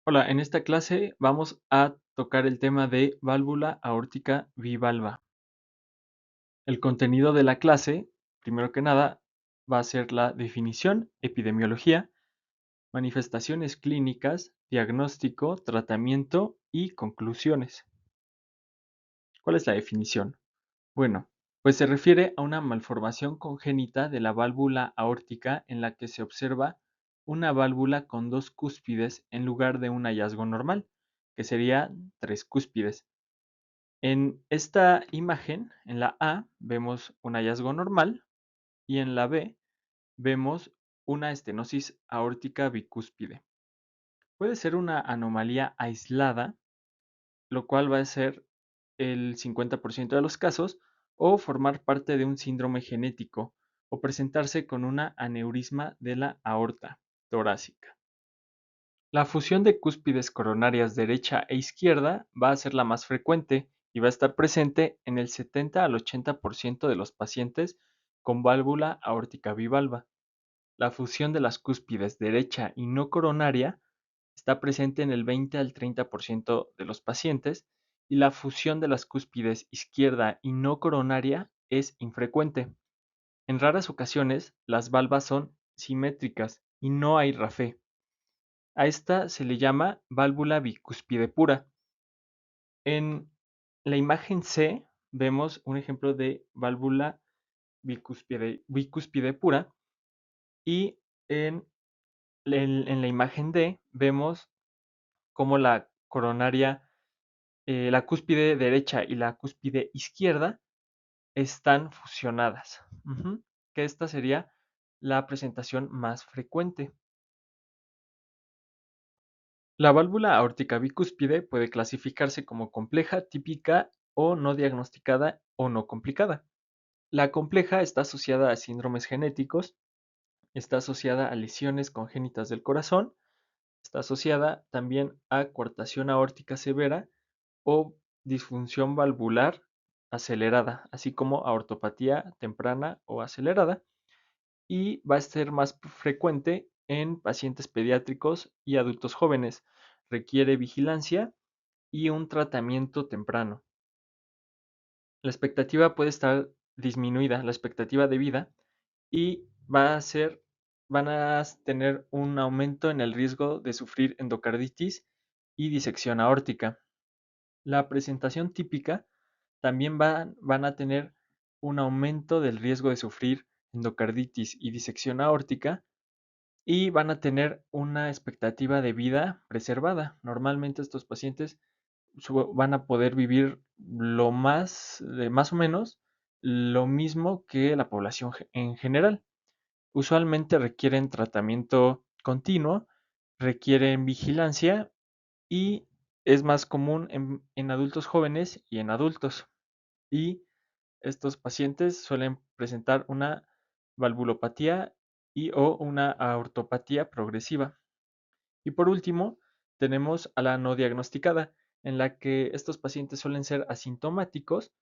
Hola, en esta clase vamos a tocar el tema de válvula aórtica bivalva. El contenido de la clase, primero que nada, va a ser la definición, epidemiología, manifestaciones clínicas, diagnóstico, tratamiento y conclusiones. ¿Cuál es la definición? Bueno, pues se refiere a una malformación congénita de la válvula aórtica en la que se observa una válvula con dos cúspides en lugar de un hallazgo normal, que sería tres cúspides. En esta imagen, en la A, vemos un hallazgo normal y en la B vemos una estenosis aórtica bicúspide. Puede ser una anomalía aislada, lo cual va a ser el 50% de los casos, o formar parte de un síndrome genético, o presentarse con una aneurisma de la aorta torácica. La fusión de cúspides coronarias derecha e izquierda va a ser la más frecuente y va a estar presente en el 70 al 80% de los pacientes con válvula aórtica bivalva. La fusión de las cúspides derecha y no coronaria está presente en el 20 al 30% de los pacientes y la fusión de las cúspides izquierda y no coronaria es infrecuente. En raras ocasiones, las valvas son simétricas y no hay rafé. A esta se le llama válvula bicúspide pura. En la imagen C vemos un ejemplo de válvula bicúspide pura y en la imagen D vemos cómo la coronaria, la cúspide derecha y la cúspide izquierda están fusionadas. Que esta sería la presentación más frecuente. La válvula aórtica bicúspide puede clasificarse como compleja, típica o no diagnosticada o no complicada. La compleja está asociada a síndromes genéticos, está asociada a lesiones congénitas del corazón, está asociada también a coartación aórtica severa o disfunción valvular acelerada, así como aortopatía temprana o acelerada, y va a ser más frecuente en pacientes pediátricos y adultos jóvenes. Requiere vigilancia y un tratamiento temprano. La expectativa puede estar disminuida, la expectativa de vida, y van a tener un aumento en el riesgo de sufrir endocarditis y disección aórtica. La presentación típica también van a tener un aumento del riesgo de sufrir endocarditis y disección aórtica y van a tener una expectativa de vida preservada. Normalmente estos pacientes van a poder vivir más o menos lo mismo que la población en general. Usualmente requieren tratamiento continuo, requieren vigilancia y es más común en adultos jóvenes y en adultos. Y estos pacientes suelen presentar una valvulopatía y o una aortopatía progresiva. Y por último, tenemos a la no diagnosticada, en la que estos pacientes suelen ser asintomáticos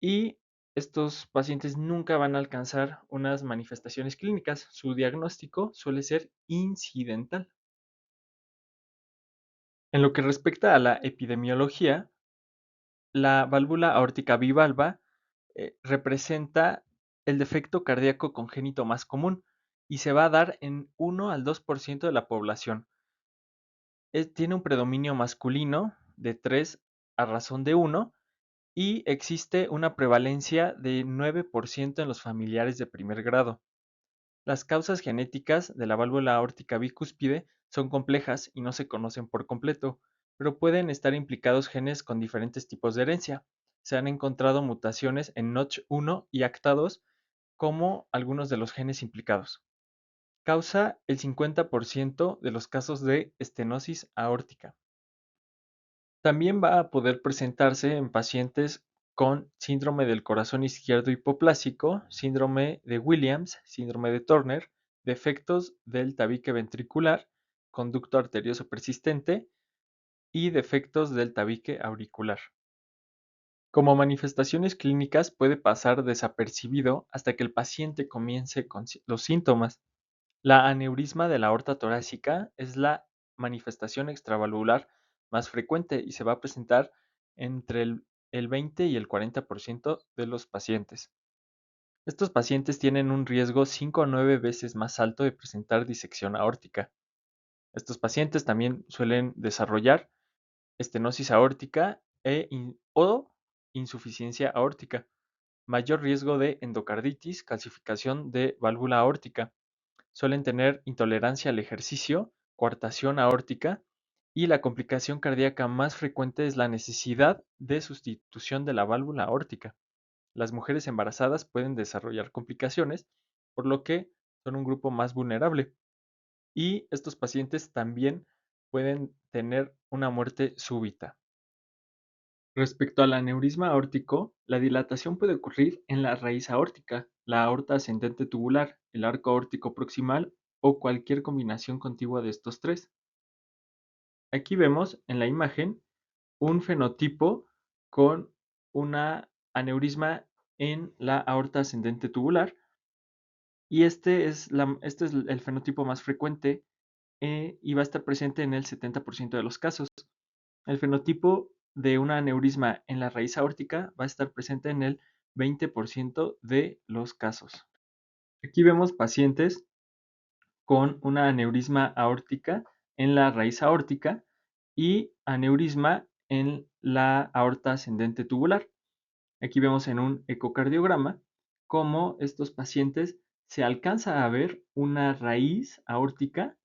y estos pacientes nunca van a alcanzar unas manifestaciones clínicas. Su diagnóstico suele ser incidental. En lo que respecta a la epidemiología, la válvula aórtica bivalva representa el defecto cardíaco congénito más común y se va a dar en 1 al 2% de la población. Tiene un predominio masculino de 3 a razón de 1 y existe una prevalencia de 9% en los familiares de primer grado. Las causas genéticas de la válvula aórtica bicúspide son complejas y no se conocen por completo, pero pueden estar implicados genes con diferentes tipos de herencia. Se han encontrado mutaciones en Notch1 y ACTA2 como algunos de los genes implicados. Causa el 50% de los casos de estenosis aórtica. También va a poder presentarse en pacientes con síndrome del corazón izquierdo hipoplásico, síndrome de Williams, síndrome de Turner, defectos del tabique ventricular, conducto arterioso persistente y defectos del tabique auricular. Como manifestaciones clínicas puede pasar desapercibido hasta que el paciente comience con los síntomas. La aneurisma de la aorta torácica es la manifestación extravalvular más frecuente y se va a presentar entre el 20 y el 40% de los pacientes. Estos pacientes tienen un riesgo 5 a 9 veces más alto de presentar disección aórtica. Estos pacientes también suelen desarrollar estenosis aórtica o insuficiencia aórtica, mayor riesgo de endocarditis, calcificación de válvula aórtica. Suelen tener intolerancia al ejercicio, coartación aórtica y la complicación cardíaca más frecuente es la necesidad de sustitución de la válvula aórtica. Las mujeres embarazadas pueden desarrollar complicaciones, por lo que son un grupo más vulnerable. Y estos pacientes también pueden tener una muerte súbita. Respecto al aneurisma aórtico, la dilatación puede ocurrir en la raíz aórtica, la aorta ascendente tubular, el arco aórtico proximal o cualquier combinación contigua de estos tres. Aquí vemos en la imagen un fenotipo con una aneurisma en la aorta ascendente tubular y este es el fenotipo más frecuente y va a estar presente en el 70% de los casos. El fenotipo de un aneurisma en la raíz aórtica va a estar presente en el 20% de los casos. Aquí vemos pacientes con una aneurisma aórtica en la raíz aórtica y aneurisma en la aorta ascendente tubular. Aquí vemos en un ecocardiograma cómo estos pacientes se alcanza a ver una raíz aórtica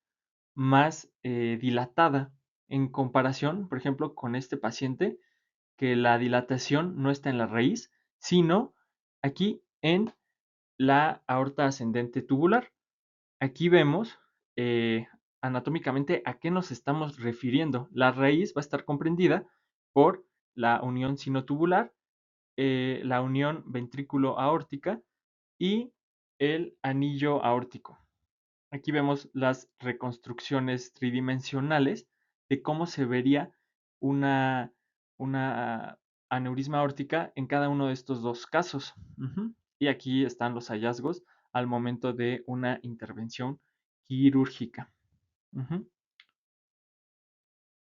más dilatada en comparación, por ejemplo, con este paciente, que la dilatación no está en la raíz, sino aquí en la aorta ascendente tubular. Aquí vemos anatómicamente a qué nos estamos refiriendo. La raíz va a estar comprendida por la unión sinotubular, la unión ventrículo-aórtica y el anillo aórtico. Aquí vemos las reconstrucciones tridimensionales de cómo se vería una, una aneurisma aórtica en cada uno de estos dos casos. Y aquí están los hallazgos al momento de una intervención quirúrgica. En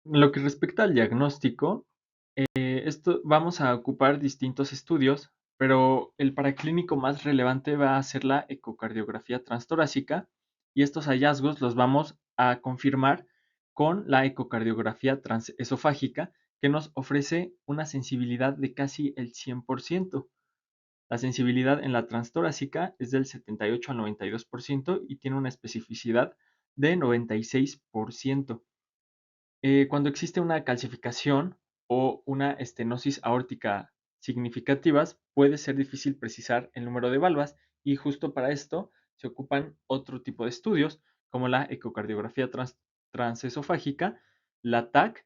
lo que respecta al diagnóstico, esto vamos a ocupar distintos estudios, pero el paraclínico más relevante va a ser la ecocardiografía transtorácica y estos hallazgos los vamos a confirmar con la ecocardiografía transesofágica que nos ofrece una sensibilidad de casi el 100%. La sensibilidad en la transtorácica es del 78 al 92% y tiene una especificidad de 96%. Cuando existe una calcificación o una estenosis aórtica significativas, puede ser difícil precisar el número de valvas y justo para esto se ocupan otro tipo de estudios como la ecocardiografía transesofágica, la TAC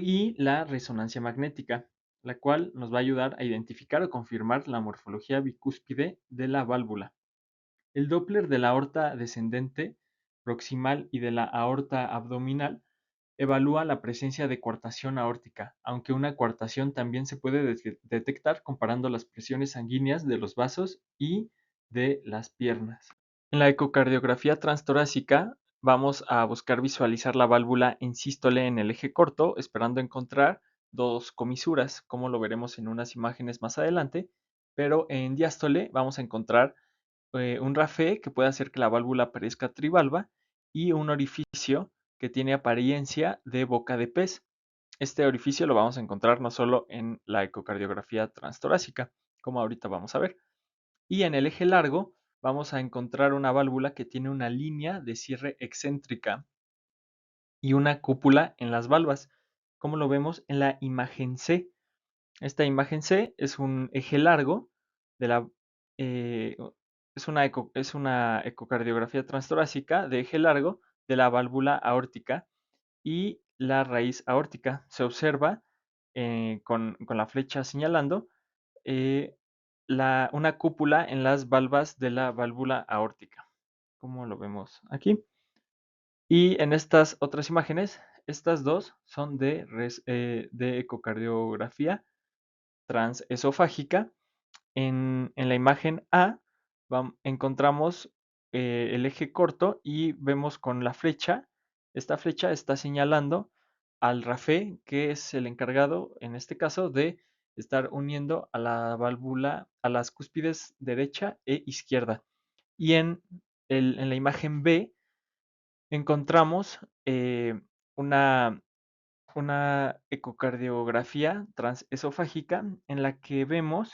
y la resonancia magnética, la cual nos va a ayudar a identificar o confirmar la morfología bicúspide de la válvula. El Doppler de la aorta descendente proximal y de la aorta abdominal evalúa la presencia de coartación aórtica, aunque una coartación también se puede detectar comparando las presiones sanguíneas de los vasos y de las piernas. En la ecocardiografía transtorácica vamos a buscar visualizar la válvula en sístole en el eje corto, esperando encontrar dos comisuras, como lo veremos en unas imágenes más adelante, pero en diástole vamos a encontrar un rafé que puede hacer que la válvula parezca trivalva y un orificio que tiene apariencia de boca de pez. Este orificio lo vamos a encontrar no solo en la ecocardiografía transtorácica, como ahorita vamos a ver. Y en el eje largo vamos a encontrar una válvula que tiene una línea de cierre excéntrica y una cúpula en las valvas, como lo vemos en la imagen C. Esta imagen C es un eje largo de la eh, es una ecocardiografía transtorácica de eje largo de la válvula aórtica y la raíz aórtica. Se observa con la flecha señalando eh, una cúpula en las valvas de la válvula aórtica, como lo vemos aquí. Y en estas otras imágenes, estas dos son de ecocardiografía transesofágica. En la imagen A encontramos el eje corto y vemos con la flecha Esta flecha está señalando al RAFE, que es el encargado, en este caso, de estar uniendo a la válvula, a las cúspides derecha e izquierda. Y en la imagen B encontramos una, una ecocardiografía transesofágica en la que vemos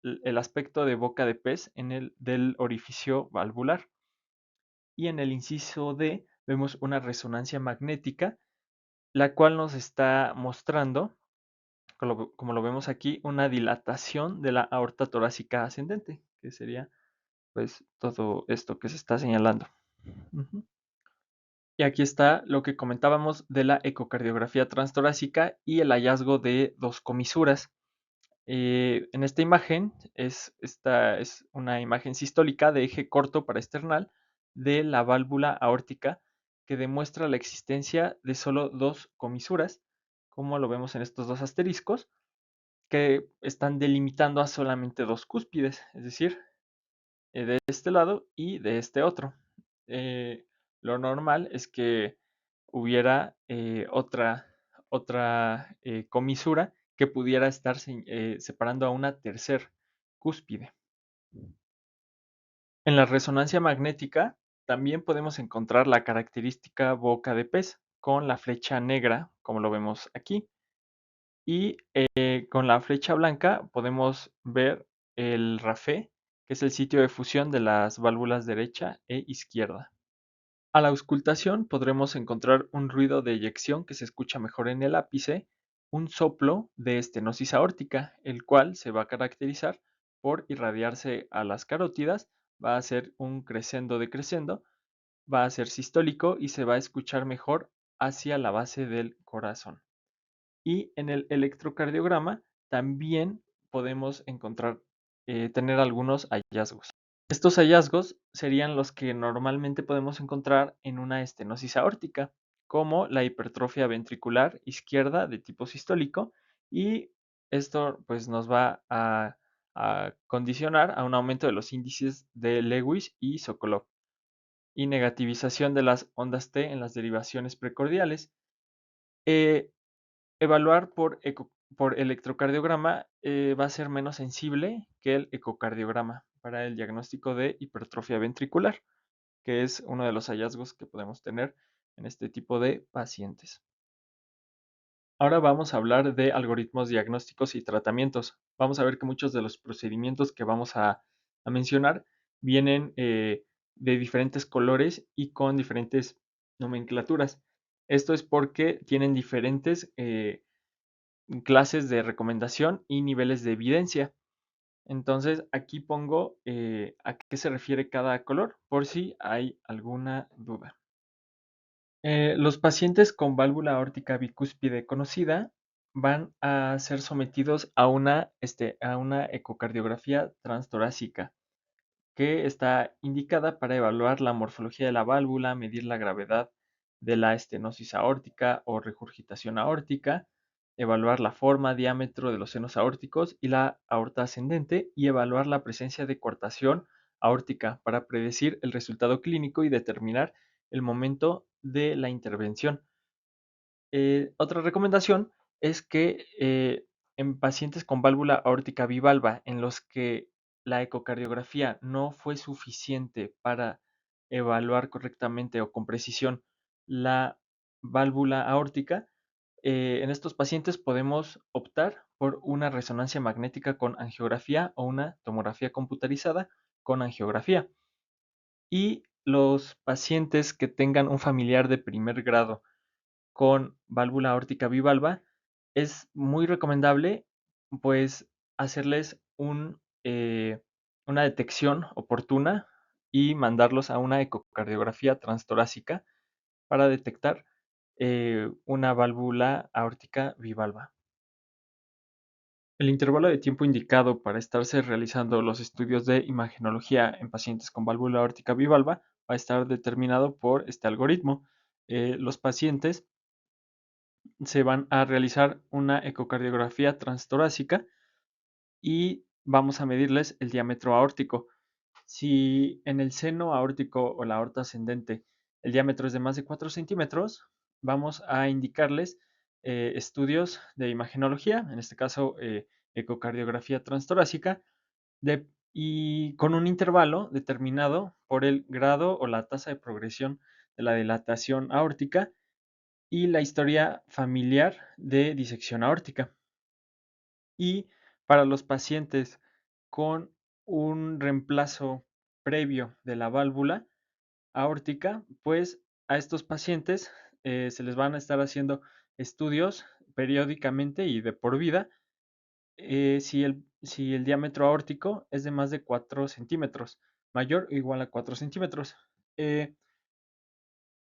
el aspecto de boca de pez del orificio valvular. Y en el inciso D vemos una resonancia magnética, la cual nos está mostrando, como lo vemos aquí, una dilatación de la aorta torácica ascendente, que sería pues todo esto que se está señalando. Ujú. Y aquí está lo que comentábamos de la ecocardiografía transtorácica y el hallazgo de dos comisuras. En esta imagen esta es una imagen sistólica de eje corto paraesternal de la válvula aórtica que demuestra la existencia de solo dos comisuras, como lo vemos en estos dos asteriscos, que están delimitando a solamente dos cúspides, es decir, de este lado y de este otro. Lo normal es que hubiera otra comisura que pudiera estar separando a una tercer cúspide. En la resonancia magnética también podemos encontrar la característica boca de pez con la flecha negra, como lo vemos aquí, y con la flecha blanca podemos ver el RAFE, que es el sitio de fusión de las válvulas derecha e izquierda. A la auscultación podremos encontrar un ruido de eyección que se escucha mejor en el ápice, un soplo de estenosis aórtica, el cual se va a caracterizar por irradiarse a las carótidas, va a ser un crescendo decrescendo, va a ser sistólico y se va a escuchar mejor hacia la base del corazón. Y en el electrocardiograma también podemos tener algunos hallazgos. Estos hallazgos serían los que normalmente podemos encontrar en una estenosis aórtica, como la hipertrofia ventricular izquierda de tipo sistólico, y esto pues nos va a condicionar a un aumento de los índices de Lewis y Sokolov y negativización de las ondas T en las derivaciones precordiales. Eh, Evaluar por electrocardiograma va a ser menos sensible que el ecocardiograma para el diagnóstico de hipertrofia ventricular, que es uno de los hallazgos que podemos tener en este tipo de pacientes. Ahora vamos a hablar de algoritmos diagnósticos y tratamientos. Vamos a ver que muchos de los procedimientos que vamos a mencionar vienen de diferentes colores y con diferentes nomenclaturas. Esto es porque tienen diferentes clases de recomendación y niveles de evidencia. Entonces, aquí pongo a qué se refiere cada color, por si hay alguna duda. Los pacientes con válvula aórtica bicúspide conocida van a ser sometidos a una ecocardiografía transtorácica que está indicada para evaluar la morfología de la válvula, medir la gravedad de la estenosis aórtica o regurgitación aórtica, evaluar la forma, diámetro de los senos aórticos y la aorta ascendente y evaluar la presencia de coartación aórtica para predecir el resultado clínico y determinar el momento de la intervención. Otra recomendación es que en pacientes con válvula aórtica bivalva en los que la ecocardiografía no fue suficiente para evaluar correctamente o con precisión la válvula aórtica, en estos pacientes podemos optar por una resonancia magnética con angiografía o una tomografía computarizada con angiografía. Y los pacientes que tengan un familiar de primer grado con válvula aórtica bivalva, es muy recomendable pues hacerles una detección oportuna y mandarlos a una ecocardiografía transtorácica para detectar una válvula aórtica bivalva. El intervalo de tiempo indicado para estarse realizando los estudios de imagenología en pacientes con válvula aórtica bivalva va a estar determinado por este algoritmo. Los pacientes se van a realizar una ecocardiografía transtorácica y vamos a medirles el diámetro aórtico. Si en el seno aórtico o la aorta ascendente el diámetro es de más de 4 centímetros, vamos a indicarles estudios de imagenología, en este caso ecocardiografía transtorácica, y con un intervalo determinado por el grado o la tasa de progresión de la dilatación aórtica y la historia familiar de disección aórtica. Y para los pacientes con un reemplazo previo de la válvula aórtica, pues a estos pacientes se les van a estar haciendo estudios periódicamente y de por vida si el diámetro aórtico es de más de 4 centímetros, mayor o igual a 4 centímetros.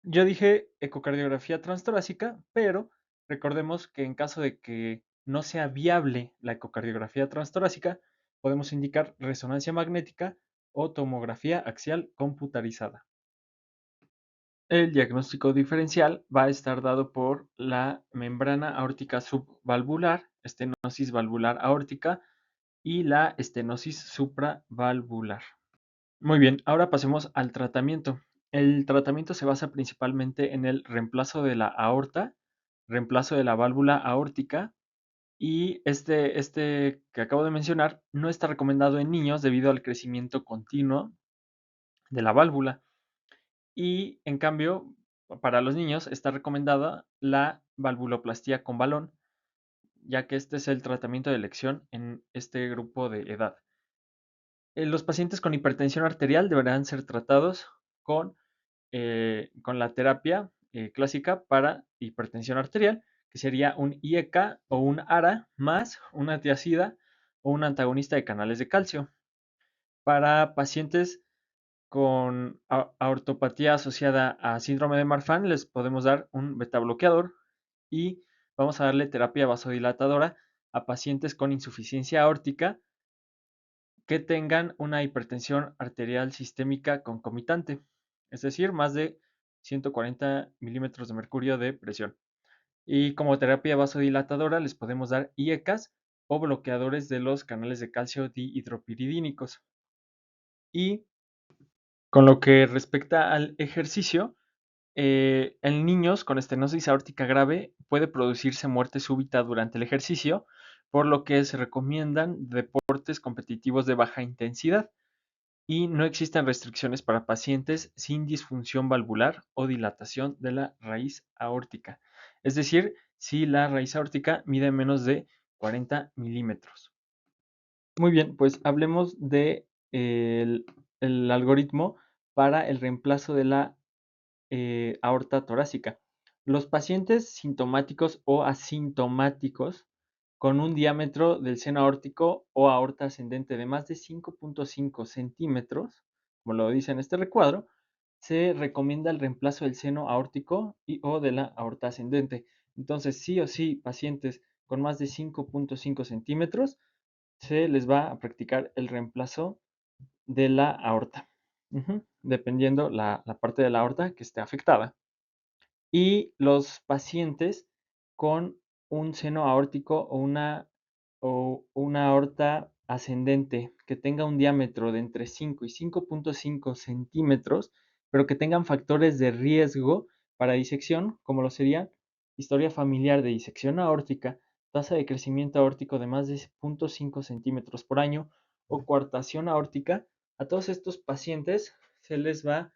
Yo dije ecocardiografía transtorácica, pero recordemos que en caso de que no sea viable la ecocardiografía transtorácica, podemos indicar resonancia magnética o tomografía axial computarizada. El diagnóstico diferencial va a estar dado por la membrana aórtica subvalvular, estenosis valvular aórtica y la estenosis supravalvular. Muy bien, ahora pasemos al tratamiento. El tratamiento se basa principalmente en el reemplazo de la aorta, reemplazo de la válvula aórtica y este que acabo de mencionar no está recomendado en niños debido al crecimiento continuo de la válvula y en cambio para los niños está recomendada la valvuloplastía con balón, ya que este es el tratamiento de elección en este grupo de edad. Los pacientes con hipertensión arterial deberán ser tratados con la terapia clásica para hipertensión arterial, que sería un IECA o un ARA más una tiazida o un antagonista de canales de calcio. Para pacientes con aortopatía asociada a síndrome de Marfan, les podemos dar un beta bloqueador y vamos a darle terapia vasodilatadora a pacientes con insuficiencia aórtica que tengan una hipertensión arterial sistémica concomitante, es decir, más de 140 milímetros de mercurio de presión. Y como terapia vasodilatadora les podemos dar IECAS o bloqueadores de los canales de calcio dihidropiridínicos. Y con lo que respecta al ejercicio, en niños con estenosis aórtica grave puede producirse muerte súbita durante el ejercicio, por lo que se recomiendan deportes competitivos de baja intensidad y no existen restricciones para pacientes sin disfunción valvular o dilatación de la raíz aórtica. Es decir, si la raíz aórtica mide menos de 40 milímetros. Muy bien, pues hablemos de el algoritmo para el reemplazo de la aorta torácica. Los pacientes sintomáticos o asintomáticos con un diámetro del seno aórtico o aorta ascendente de más de 5.5 centímetros, como lo dice en este recuadro, se recomienda el reemplazo del seno aórtico y o de la aorta ascendente. Entonces, sí o sí, pacientes con más de 5.5 centímetros, se les va a practicar el reemplazo de la aorta, dependiendo la parte de la aorta que esté afectada. Y los pacientes con un seno aórtico o una aorta ascendente que tenga un diámetro de entre 5 y 5.5 centímetros, pero que tengan factores de riesgo para disección, como lo sería historia familiar de disección aórtica, tasa de crecimiento aórtico de más de 0.5 centímetros por año o coartación aórtica, a todos estos pacientes se les va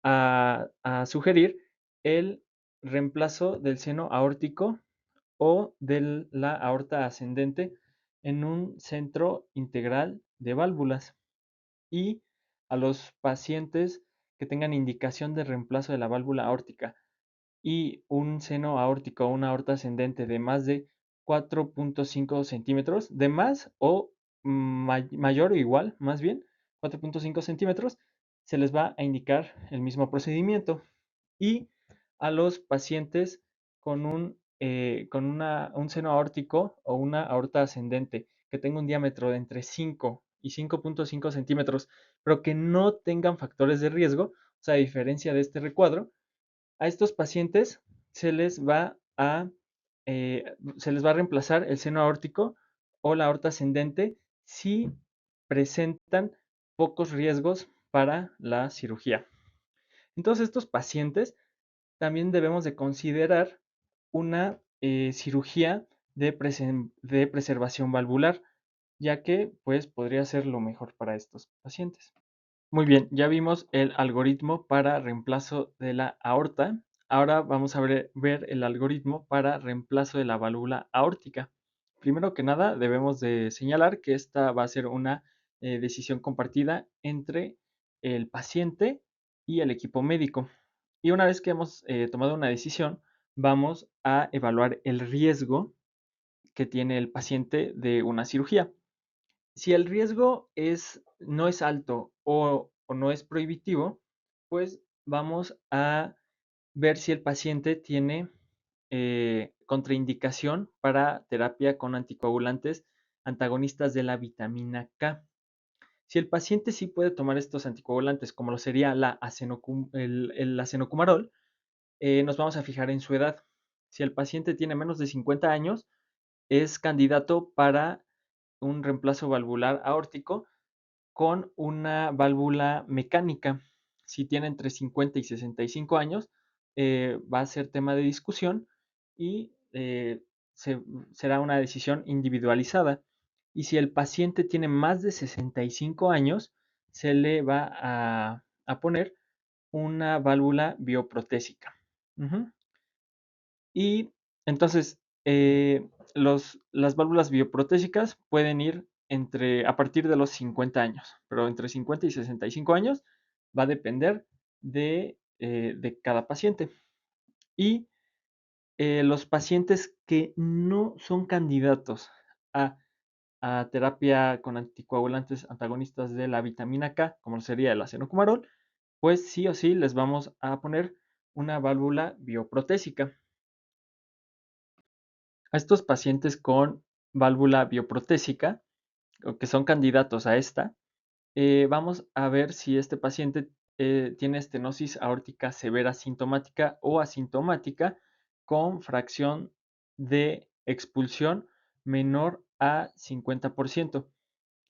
a sugerir el reemplazo del seno aórtico o de la aorta ascendente en un centro integral de válvulas y a los pacientes que tengan indicación de reemplazo de la válvula aórtica y un seno aórtico o una aorta ascendente de más de 4.5 centímetros, de más o mayor o igual, más bien, 4.5 centímetros, se les va a indicar el mismo procedimiento. Y a los pacientes con un seno aórtico o una aorta ascendente que tenga un diámetro de entre 5 y 5.5 centímetros, pero que no tengan factores de riesgo, o sea, a diferencia de este recuadro, a estos pacientes se les va a, se les va a reemplazar el seno aórtico o la aorta ascendente si presentan pocos riesgos para la cirugía. En todos estos pacientes también debemos de considerar una cirugía de preservación valvular, ya que pues podría ser lo mejor para estos pacientes. Muy bien, ya vimos el algoritmo para reemplazo de la aorta. Ahora vamos a ver el algoritmo para reemplazo de la válvula aórtica. Primero que nada, debemos de señalar que esta va a ser una decisión compartida entre el paciente y el equipo médico. Y una vez que hemos tomado una decisión, vamos a evaluar el riesgo que tiene el paciente de una cirugía. Si el riesgo no es alto o no es prohibitivo, pues vamos a ver si el paciente tiene contraindicación para terapia con anticoagulantes antagonistas de la vitamina K. Si el paciente sí puede tomar estos anticoagulantes, como lo sería el acenocumarol, nos vamos a fijar en su edad. Si el paciente tiene menos de 50 años, es candidato para un reemplazo valvular aórtico con una válvula mecánica. Si tiene entre 50 y 65 años, va a ser tema de discusión y será una decisión individualizada. Y si el paciente tiene más de 65 años, se le va a poner una válvula bioprotésica. Ujú. Y entonces, las válvulas bioprotésicas pueden ir a partir de los 50 años, pero entre 50 y 65 años va a depender de cada paciente. Y los pacientes que no son candidatos a, a terapia con anticoagulantes antagonistas de la vitamina K, como sería el acenocumarol, pues sí o sí les vamos a poner una válvula bioprotésica. A estos pacientes con válvula bioprotésica, o que son candidatos a esta, vamos a ver si este paciente tiene estenosis aórtica severa sintomática o asintomática con fracción de expulsión menor a 50%.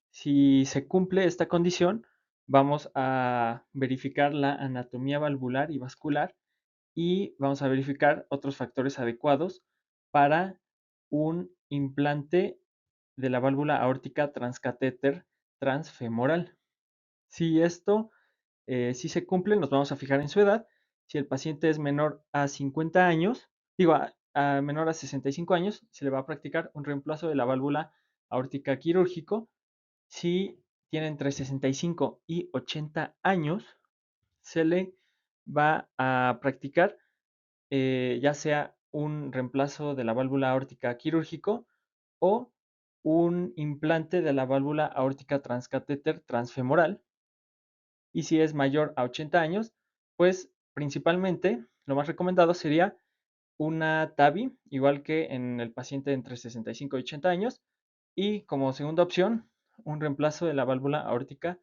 Si se cumple esta condición, vamos a verificar la anatomía valvular y vascular y vamos a verificar otros factores adecuados para un implante de la válvula aórtica transcatéter transfemoral. Si esto si se cumple, nos vamos a fijar en su edad. Si el paciente es menor a 50 años, digo, a menor a 65 años, se le va a practicar un reemplazo de la válvula aórtica quirúrgico. Si tiene entre 65 y 80 años, se le va a practicar ya sea un reemplazo de la válvula aórtica quirúrgico o un implante de la válvula aórtica transcatéter transfemoral. Y si es mayor a 80 años, pues principalmente lo más recomendado sería una TAVI, igual que en el paciente entre 65 y 80 años. Y como segunda opción, un reemplazo de la válvula aórtica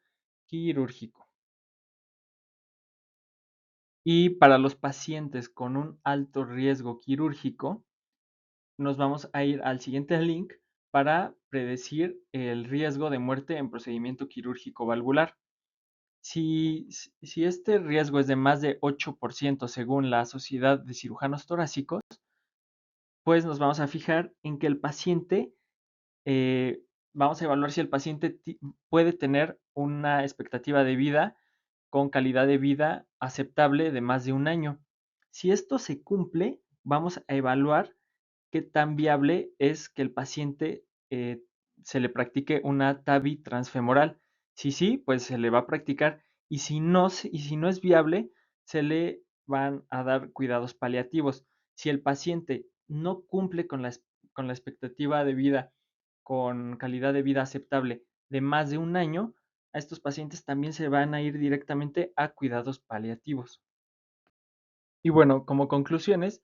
quirúrgico. Y para los pacientes con un alto riesgo quirúrgico, nos vamos a ir al siguiente link para predecir el riesgo de muerte en procedimiento quirúrgico valvular. Si este riesgo es de más de 8% según la Sociedad de Cirujanos Torácicos, pues nos vamos a fijar en que el paciente, vamos a evaluar si el paciente puede tener una expectativa de vida con calidad de vida aceptable de más de un año. Si esto se cumple, vamos a evaluar qué tan viable es que el paciente se le practique una TAVI transfemoral. Si sí, pues se le va a practicar y si no es viable, se le van a dar cuidados paliativos. Si el paciente no cumple con la expectativa de vida, con calidad de vida aceptable de más de un año, a estos pacientes también se van a ir directamente a cuidados paliativos. Y bueno, como conclusiones,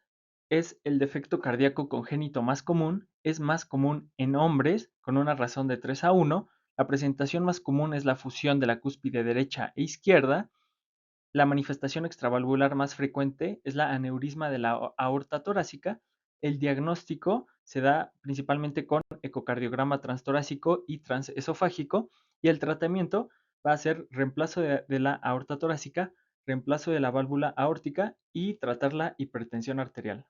es el defecto cardíaco congénito más común, es más común en hombres con una razón de 3:1. La presentación más común es la fusión de la cúspide derecha e izquierda. La manifestación extravalvular más frecuente es la aneurisma de la aorta torácica. El diagnóstico se da principalmente con ecocardiograma transtorácico y transesofágico y el tratamiento va a ser reemplazo de la aorta torácica, reemplazo de la válvula aórtica y tratar la hipertensión arterial.